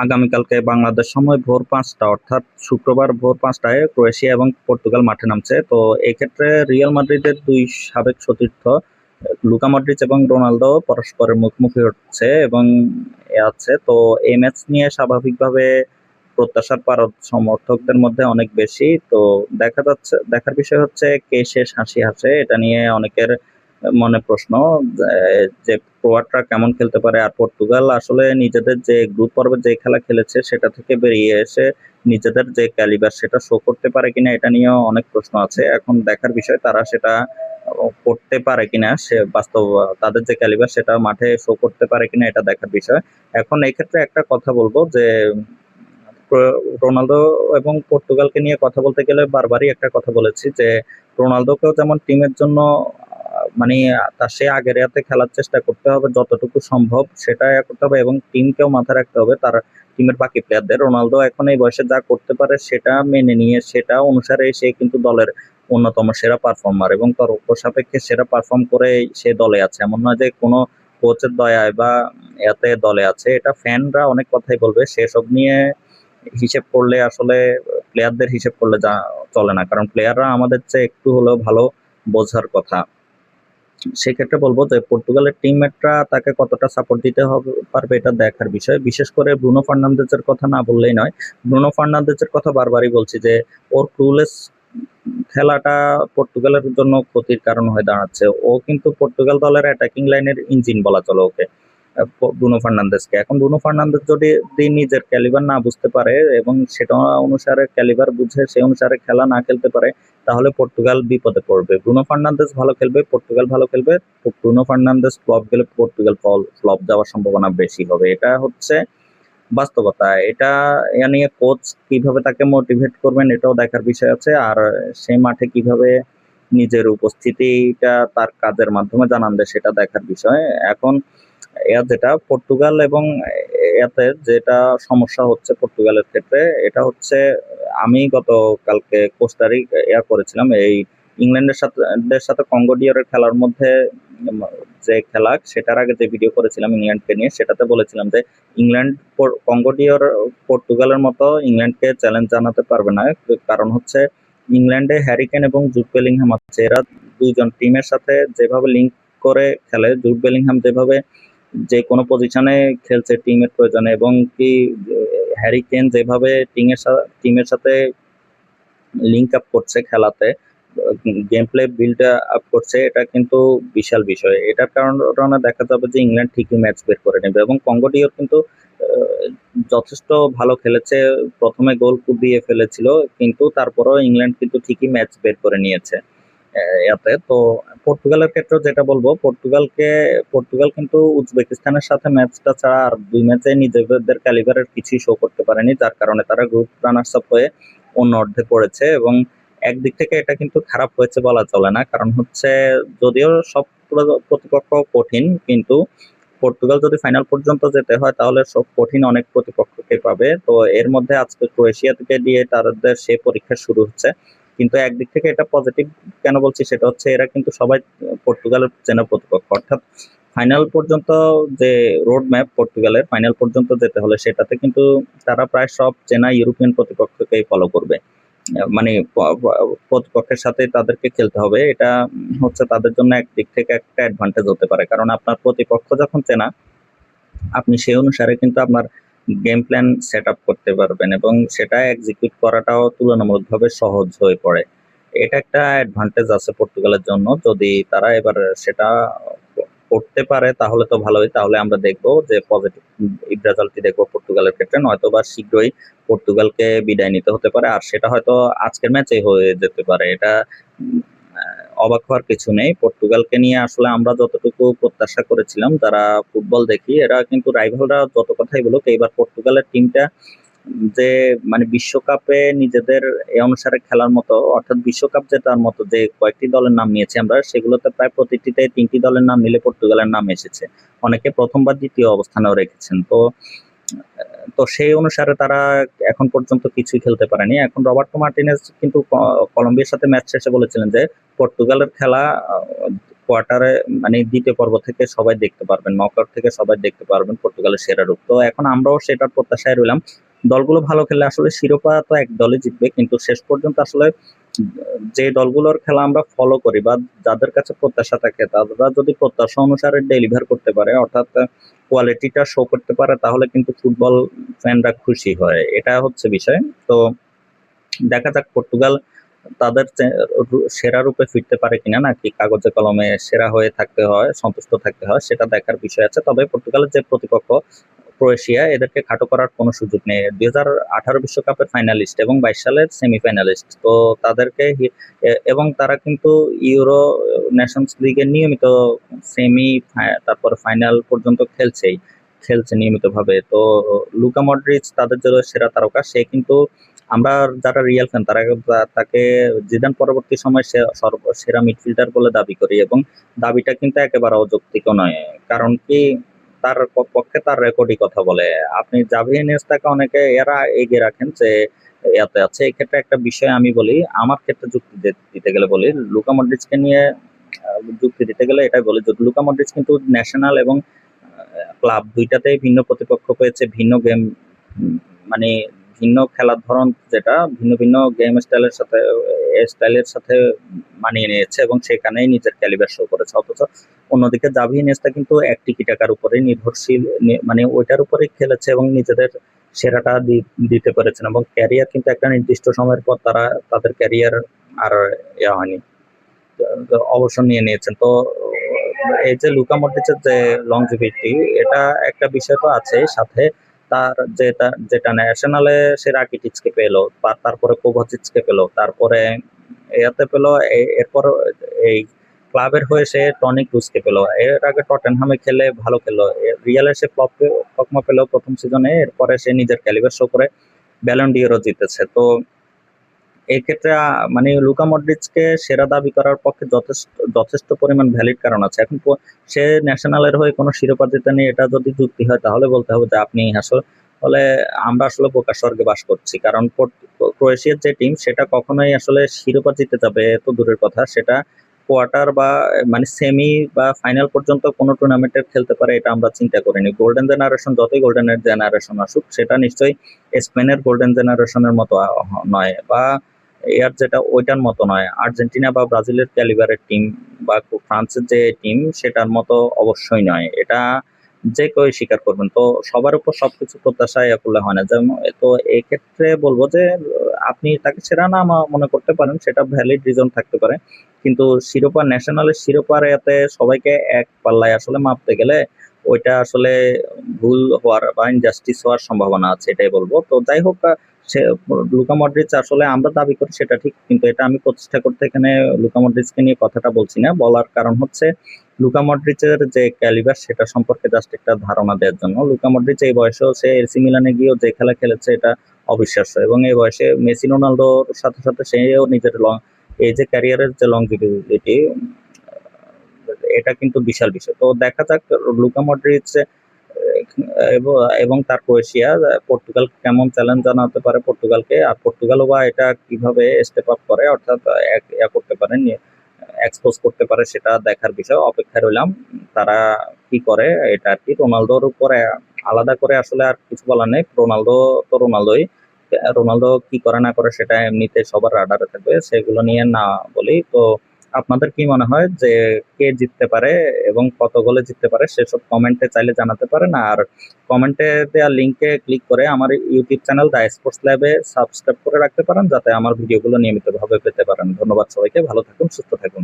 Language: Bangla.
আগামীকালকে বাংলাদেশ সময় ভোর 5টা অর্থাৎ শুক্রবার ভোর 5টায় ক্রোয়েশিয়া এবং পর্তুগাল মাঠে নামছে। তো এই ক্ষেত্রে রিয়াল মাদ্রিদের দুই সাবেক সতীর্থ লুকা মডরিচ এবং রোনালদো পরস্পরের মুখোমুখি হচ্ছে এবং আছে। তো এই ম্যাচ নিয়ে স্বাভাবিকভাবে প্রত্যাশার পারদ সমর্থকদের মধ্যে অনেক বেশি। তো দেখার বিষয় হচ্ছে কে শেষ হাসি হাসে, এটা নিয়ে অনেকের মনে প্রশ্ন যে ক্রোয়াটরা কেমন খেলতে পারে, আর পর্তুগাল আসলে নিজেদের যে গ্রুপ পর্বে যে খেলা খেলেছে সেটা থেকে বেরিয়ে এসে নিজেদের যে ক্যালিবার সেটা শো করতে পারে কিনা, এটা নিয়েও অনেক প্রশ্ন আছে। এখন দেখার বিষয় তারা সেটা করতে পারে কিনা, সে বাস্তব তাদের যে ক্যালিবার সেটা মাঠে শো করতে পারে কিনা, এটা দেখার বিষয়। এখন এই ক্ষেত্রে একটা কথা বলবো যে রোনালদো এবং পর্তুগালকে নিয়ে কথা বলতে গেলে বারবারই একটা কথা বলেছি যে রোনালদোকেও যেমন টিমের জন্য মানে তার সে আগের হাতে খেলার চেষ্টা করতে হবে যতটুকু সম্ভব, সেটা করতে হবে এবং টিমকেও মাথায় রাখতে হবে তার টিমের বাকি প্লেয়ারদের। রোনালদো এখন এই বয়সে যা করতে পারে সেটা মেনে নিয়ে সেটা অনুসারে সে কিন্তু দলের অন্যতম সেরা পারফর্মার এবং তর্ক সাপেক্ষে সেরা পারফর্ম করে সে দলে আছে। এমন নয় যে কোনো কোচের দয়ায় বা এতে দলে আছে, এটা ফ্যানরা অনেক কথাই বলবে, সেসব নিয়ে হিসেব করলে আসলে প্লেয়ারদের হিসেব করলে যা চলে না, কারণ প্লেয়াররা আমাদের চেয়ে একটু হলেও ভালো বোঝার কথা। সেক্ষেত্রে বলবো যে পর্তুগালের টিমমেটরা তাকে কতটা সাপোর্ট দিতে হবে পারবে এটা দেখার বিষয়। বিশেষ করে ব্রুনো ফার্নান্দেজের কথা না বললেই নয়। ব্রুনো ফার্নান্দেজের কথা বারবারই বলছি যে ওর ক্লুলেস খেলাটা পর্তুগালের জন্য ক্ষতির কারণ হয়ে দাঁড়াচ্ছে। ও কিন্তু পর্তুগাল দলের অ্যাটাকিং লাইনের ইঞ্জিন বলা চলে ওকে, ব্রুনো ফার্নান্দেজকে। এখন ব্রুনো ফার্নান্দেজ যদি নিজের ক্যালিবার না বুঝতে পারে এবং সেটা অনুসারে ক্যালিবার বুঝে সে অনুসারে খেলা না খেলতে পারে, তাহলে পর্তুগাল বিপদে পড়বে। ব্রুনো ফার্নান্দেজ ভালো খেলবে, পর্তুগাল ভালো খেলবে। ব্রুনো ফার্নান্দেজ ফ্লপ গেলে পর্তুগাল ফ্লপ যাওয়ার সম্ভাবনা বেশি হবে, এটা হচ্ছে বাস্তবতা। এটা এ নিয়ে কোচ কিভাবে তাকে মোটিভেট করবেন এটাও দেখার বিষয় আছে, আর সেই মাঠে কিভাবে নিজের উপস্থিতিটা তার কাজের মাধ্যমে জানান দেয় সেটা দেখার বিষয়। এখন যেটা পর্তুগাল এবং এতে যেটা সমস্যা হচ্ছে পর্তুগালের ক্ষেত্রে, এটা হচ্ছে আমি গতকালকে কোস্টারিকা করেছিলাম এই ইংল্যান্ডের সাথে কঙ্গো ডিআরের খেলার মধ্যে যে খেলা সেটার আগে যে ভিডিও করেছিলাম ইংল্যান্ডকে নিয়ে, সেটাতে বলেছিলাম যে ইংল্যান্ড কঙ্গো ডিআর পর্তুগালের মতো ইংল্যান্ডকে চ্যালেঞ্জ জানাতে পারবে না। কারণ হচ্ছে ইংল্যান্ডে হ্যারি কেন এবং জুড বেলিংহাম আছে, এরা দুইজন টিমের সাথে যেভাবে লিঙ্ক করে খেলে, জুড বেলিংহাম যেভাবে যে কোনো পজিশনে খেলছে টিমের প্রয়োজনে, এবং কি হ্যারি কেন যেভাবে টিমের সাথে লিঙ্ক আপ করছে খেলাতে, গেম প্লে বিল্ড আপ করছে, এটা কিন্তু বিশাল বিষয়। এটার কারণে দেখা যাবে যে ইংল্যান্ড ঠিকই ম্যাচ বের করে নেবে এবং কঙ্গো ডিওর কিন্তু যথেষ্ট ভালো খেলেছে, প্রথমে গোল দিয়ে ফেলেছিল কিন্তু তারপরেও ইংল্যান্ড কিন্তু ঠিকই ম্যাচ বের করে নিয়েছে এতে। তো পর্তুগালের ক্ষেত্রে যেটা বলবো, পর্তুগাল কিন্তু উজবেকিস্তানের সাথে ম্যাচটা ছাড়া আর দুই ম্যাচে নিজেদের ক্যালিবারের কিছুই শো করতে পারেনি, যার কারণে তারা গ্রুপ রানার্স আপ হয়ে অন্য অর্ধে পড়েছে। এবং একদিক থেকে এটা কিন্তু খারাপ হয়েছে বলা চলে না, কারণ হচ্ছে যদিও সব প্রতিপক্ষ কঠিন, কিন্তু পর্তুগাল যদি ফাইনাল পর্যন্ত যেতে হয় তাহলে সব কঠিন অনেক প্রতিপক্ষকে পাবে। তো এর মধ্যে আজকে ক্রোয়েশিয়া থেকে দিয়ে তাদের সে পরীক্ষা শুরু হচ্ছে। কিন্তু একদিক থেকে এটা পজিটিভ কেন বলছি সেটা হচ্ছে এরা কিন্তু সবাই পর্তুগালের চেনা প্রতিপক্ষ, অর্থাৎ ফাইনাল পর্যন্ত যে রোড ম্যাপ পর্তুগালের ফাইনাল পর্যন্ত যেতে হলে সেটাতে কিন্তু তারা প্রায় সব চেনা ইউরোপিয়ান প্রতিপক্ষকেই ফলো করবে। মানে প্রতিপক্ষের সাথে তাদেরকে খেলতে হবে, এটা হচ্ছে তাদের জন্য একদিক থেকে একটা অ্যাডভান্টেজ হতে পারে, কারণ আপনার প্রতিপক্ষ যখন চেনা আপনি সেই অনুসারে কিন্তু আপনার গেম প্ল্যান সেট আপ করতে পারবেন এবং সেটা এক্সিকিউট করাটাও তুলনামূলকভাবে সহজ হয়ে পড়ে। এটা একটা অ্যাডভান্টেজ আছে পর্তুগালের জন্য, যদি তারা এবার সেটা করতে পারে তাহলে তো ভালোই। তাহলে আমরা দেখবো যে পজিটিভ রেজাল্টই দেখবো পর্তুগালের ক্ষেত্রে, নয়তো বা শীঘ্রই পর্তুগালকে বিদায় নিতে হতে পারে, আর সেটা হয়তো আজকের ম্যাচে হয়ে যেতে পারে। এটা অবাক হওয়ার কিছু নেই। পর্তুগালকে নিয়ে আসলে আমরা যতটুকু প্রত্যাশা করেছিলাম, যারা ফুটবল দেখি এরা কিন্তু রাইভালরা যত কথাই বলুক, এইবার পর্তুগালের টিমটা যে মানে বিশ্বকাপে নিজেদের এ অনুসারে খেলার মতো, অর্থাৎ বিশ্বকাপ জেতার মতো যে কয়েকটি দলের নাম নিয়েছি আমরা, সেগুলোতে প্রায় প্রতিটিতে 3টি দলের নাম মিলে পর্তুগালের নাম এসেছে। অনেকে প্রথমবার দ্বিতীয় অবস্থানেও রেখেছেন। তো সেই অনুসারে তারা এখন পর্যন্ত কিছুই খেলতে পারেনি। এখন রবার্টো মার্টিনেজ কিন্তু কলম্বিয়ার সাথে ম্যাচ শেষে বলেছিলেন যে পর্তুগালের খেলা কোয়ার্টারে মানে দ্বিতীয় পর্ব থেকে সবাই দেখতে পারবেন, নকআউট থেকে সবাই দেখতে পারবেন পর্তুগালের সেরা রূপ। তো এখন আমরাও সেটার প্রত্যাশায় রইলাম। দলগুলো ভালো খেললে আসলে শিরোপা তো এক দলই জিতবে, কিন্তু শেষ পর্যন্ত আসলে যে দলগুলোর খেলা আমরা ফলো করি বা যাদের কাছে প্রত্যাশা থাকে, তারা যদি প্রত্যাশা অনুসারে ডেলিভার করতে পারে, অর্থাৎ কোয়ালিটিটা শো করতে পারে, তাহলে কিন্তু ফুটবল ফ্যানরা খুশি হয়, এটা হচ্ছে বিষয়। তো দেখা যাক পর্তুগাল তাদের সেরা রূপে ফিরতে পারে কিনা, নাকি কাগজে কলমে সেরা হয়ে থাকতে হয়, সন্তুষ্ট থাকতে হয়, সেটা দেখার বিষয় আছে। তবে পর্তুগালের যে প্রতিপক্ষ ক্রোয়েশিয়া, এদেরকে খাটো করার কোনো সুযোগ নেই। 2018 বিশ্বকাপের ফাইনালিস্ট এবং 22 সালের সেমিফাইনালিস্ট, তো তাদেরকে এবং তারা কিন্তু ইউরো নেশনস লিগের নিয়মিত সেমি, তারপরে ফাইনাল পর্যন্ত খেলছে নিয়মিতভাবে। তো লুকা মডরিচ তাদের যে সেরা তারকা, সে কিন্তু আমরা যারা রিয়াল ফ্যান তারা তাকে জিদান পরবর্তী সময় সেরা মিডফিল্ডার বলে দাবি করি, এবং দাবিটা কিন্তু একেবারে অযৌক্তিক নয়। কারণ কি, তার পক্ষে তার রেকর্ডই কথা বলে। আপনি জাভি ইনিয়েস্তাকে অনেকে এরা এগিয়ে রাখেন যে এতে আছে। এক্ষেত্রে একটা বিষয় আমি বলি, আমার ক্ষেত্রে যুক্তি দিতে গেলে বলি, লুকা মডরিচকে নিয়ে যুক্তি দিতে গেলে এটাই বলি যে লুকা মডরিচ কিন্তু ন্যাশনাল এবং ক্লাব দুইটাতেই ভিন্ন প্রতিপক্ষ পেয়েছে, ভিন্ন গেম, মানে ভিন্ন খেলার ধরন, যেটা ভিন্ন ভিন্ন গেম স্টাইলের সাথে মানিয়ে নিয়েছে এবং সেখানেই নিজের ক্যালিবার শো করেছে। অথচ অন্যদিকে জাভি ইনিয়েস্তা কিন্তু এক টিকি টাকার উপরে নির্ভরশীল, মানে ওইটার উপরেই খেলেছে এবং নিজেদের সেরাটা দিতে পেরেছেন, এবং ক্যারিয়ার কিন্তু একটা নির্দিষ্ট সময়ের পর তাদের ক্যারিয়ার আর ইয়া হয়নি, অবসর নিয়ে নিয়েছেন। তো এই যে লুকা মডরিচের যে লংজিভিটি, এটা একটা বিষয় তো আছে সাথে। তার যেটা ন্যাশনালে সে রাকিটিচকে পেলো, তারপরে কোভাচিচকে পেলো, তারপরে ইয়াতে পেলো, এরপর এই ক্লাবের হয়ে সে টনি ক্রুজকে পেলো। এর আগে টটেনহামে খেলে ভালো খেলো, রিয়ালে সে তকমা পেলো প্রথম সিজনে, এরপরে সে নিজের ক্যালিবার শো করে ব্যালন ডিওরও জিতেছে। তো এই ক্ষেত্রে মানে লুকা মডরিচকে সেরা দাবি করার পক্ষে যথেষ্ট পরিমাণ ভ্যালিড কারণ আছে। এখন সে ন্যাশনালের হয়ে কোনো শিরোপা জেতেনি, এটা যদি যুক্তি হয় তাহলে বলতে হবে যে আপনি আসলে আমরা আসলে বোকা স্বর্গে বাস করছি। কারণ ক্রোয়েশিয়ার যে টিম, সেটা কখনোই আসলে শিরোপা জিতে যাবে এত দূরের কথা, সেটা কোয়ার্টার বা মানে সেমি বা ফাইনাল পর্যন্ত কোনো টুর্নামেন্টে খেলতে পারে, এটা আমরা চিন্তা করিনি। গোল্ডেন জেনারেশন, যতই গোল্ডেন জেনারেশন আসুক, সেটা নিশ্চয়ই স্পেনের গোল্ডেন জেনারেশনের মতো নয়, বা এর যেটা ওইটার মতো নয়। আর্জেন্টিনা বা ব্রাজিলের ক্যালিবারের টিম বা ফ্রান্সের যে টিম, সেটার মতো অবশ্যই নয়, এটা যে কেউ স্বীকার করবেন। তো সবার উপর সবকিছু প্রত্যাশা করলে হয় না। যেমন তো এই ক্ষেত্রে বলবো যে আপনি তাকে সেরা না মনে করতে পারেন, সেটা ভ্যালিড রিজন থাকতে পারে, কিন্তু শিরোপা, ন্যাশনালের শিরোপার এতে সবাইকে এক পাল্লায় আসলে মাপতে গেলে ওইটা আসলে ভুল হওয়ার বা ইনজাস্টিস হওয়ার সম্ভাবনা আছে, এটাই বলবো। তো যাই হোক, সে লুকা মডরিচ আসলে আমরা দাবি করি সেটা ঠিক, কিন্তু এটা আমি প্রতিষ্ঠা করতে এখানে লুকা মডরিচকে নিয়ে কথাটা বলছি না। বলার কারণ হচ্ছে লুকা মডরিচের যে ক্যালিবার, সেটা সম্পর্কে জাস্ট একটা ধারণা দেওয়ার জন্য। লুকা মডরিচ এই বয়সেও সে এসি মিলানে গিয়েও যে খেলা খেলেছে, এটা অবিশ্বাস্য। এবং এই বয়সে মেসি রোনালদোর সাথে সাথে সেও নিজের এই যে ক্যারিয়ারের যে লংজিভিটি, এটা কিন্তু বিশাল বিষয়। তো দেখা যাক লুকা মডরিচ এবং তার ক্রোয়েশিয়া পর্তুগাল কেমন চ্যালেঞ্জ জানাতে পারে পর্তুগালকে, আর পর্তুগালও বা এটা কিভাবে স্টেপ আপ করে, অর্থাৎ করতে পারে, এক্সপোজ করতে পারে, সেটা দেখার বিষয়। অপেক্ষায় রইলাম তারা কি করে, এটা আর কি। রোনালদোর উপরে আলাদা করে আসলে আর কিছু বলার নেই, রোনালদো তো রোনালদো কি করে না করে সেটা এমনিতে সবার রাডারে থাকবে, সেগুলো নিয়ে না বলি। তো আপনাদের কি মনে হয় যে কে জিততে পারে এবং কত গোলে জিততে পারে, সেসব কমেন্টে চাইলে জানাতে পারেন। আর কমেন্টে দেওয়া লিঙ্কে ক্লিক করে আমার ইউটিউব চ্যানেল দ্য স্পোর্টস ল্যাবে সাবস্ক্রাইব করে রাখতে পারেন, যাতে আমার ভিডিওগুলো নিয়মিতভাবে পেতে পারেন। ধন্যবাদ সবাইকে, ভালো থাকুন, সুস্থ থাকুন।